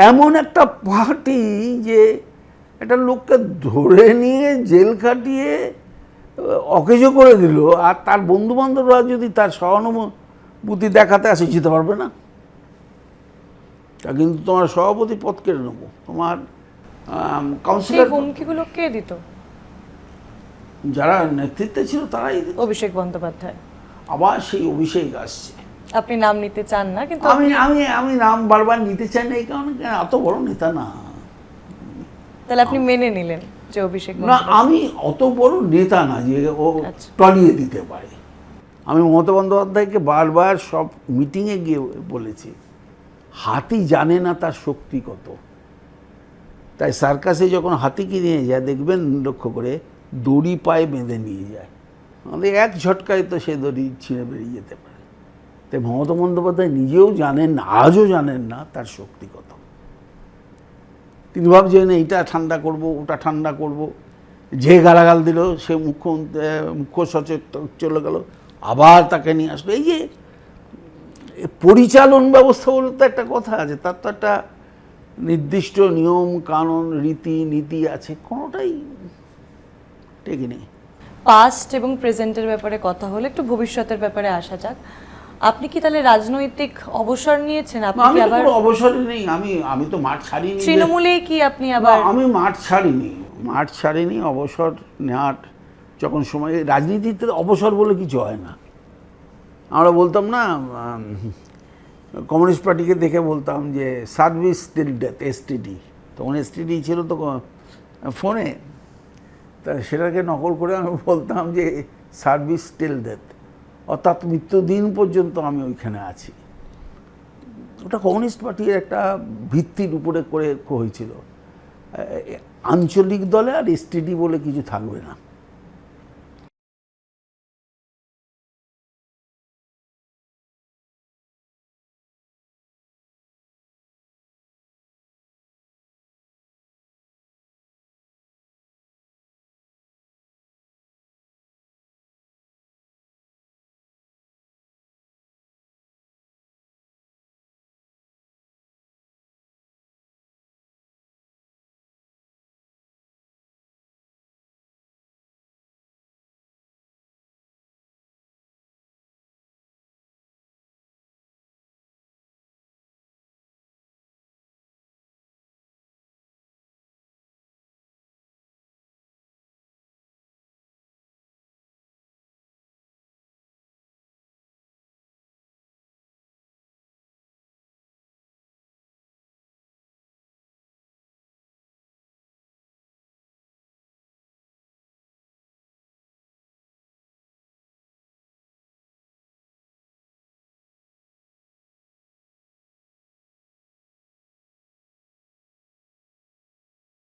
এমন একটা পার্টি যে একটা লোককে ধরে নিয়ে জেল খাটিয়ে অকেজো করে দিল, আর তার বন্ধু বান্ধবরা যদি তার সহানুভূতি দেখাতে আসে, যেতে পারবে না। তা কিন্তু তোমার সভাপতি পদ কেড়ে নেবো, তোমার কাউন্সিলর। হুমকিগুলো কে দিত? যারা নেতৃত্বে ছিল তারাই দিত। অভিষেক বন্দ্যোপাধ্যায়। আবার সেই অভিষেক আসছে। আপনি নাম নিতে চান না, কিন্তু আমি আমি আমি নাম বারবার নিতে চাই না, এই কারণে এত বড় নেতা না। তাহলে আপনি মেনে নিলেন যে অভিষেক না, আমি অত বড় নেতা না যে ও টলিয়ে দিতে পারে। আমি মমতা বন্দ্যোপাধ্যায়কে বারবার সব মিটিংয়ে গিয়ে বলেছি, হাতি জানে না তার শক্তি কত। তাই সার্কাসে যখন হাতিকে নিয়ে যায়, দেখবেন লক্ষ্য করে দড়ি পায়ে বেঁধে নিয়ে যায়, আমাদের এক ঝটকায় তো সে দড়ি ছিঁড়ে বেরিয়ে যেতে পারে। তাই মমতা বন্দ্যোপাধ্যায় নিজেও জানেন না, আজও জানেন না তার শক্তি কত। তিনি ভাবছেন এইটা ঠান্ডা করব, ওটা ঠান্ডা করব। যে গালাগাল দিল সে মুখ্য সচেতক চলে গেল, আবার তাকে নিয়ে আসলো। এই যে পরিচালন ব্যবস্থা বলে তো একটা কথা আছে, তার তো একটা নির্দিষ্ট নিয়ম কানুন রীতি নীতি আছে, কোনোটাই ঠিক নেই। পাস্ট এবং প্রেজেন্টের ব্যাপারে কথা হলে একটু ভবিষ্যতের ব্যাপারে আসা যাক। আপনি কি তাহলে রাজনৈতিক অবসর নিয়েছেন? আপনি কি আবার অবসরে নেই, আমি তো মাঠ ছাড়িনি। তৃণমূলে কি আপনি আবার? আমি মাঠ ছাড়িনি। অবসর নেওয়ার যখন সময়, রাজনীতিতে অবসর বলে কিছু হয় না। আমরা বলতাম না, কমিউনিস্ট পার্টিকে দেখে বলতাম যে সার্ভিস টিল ডেথ, এসটিডি। তখন এসটিডি ছিল তো ফোনে, তা সেটাকে নকল করে আমি বলতাম যে সার্ভিস টিল ডেথ, অর্থাৎ মৃত্যুদিন পর্যন্ত আমি ওইখানে আছি। ওটা কমিউনিস্ট পার্টির একটা ভিত্তির উপরে করে হয়েছিল। আঞ্চলিক দলে আর এসটিডি বলে কিছু থাকবে না।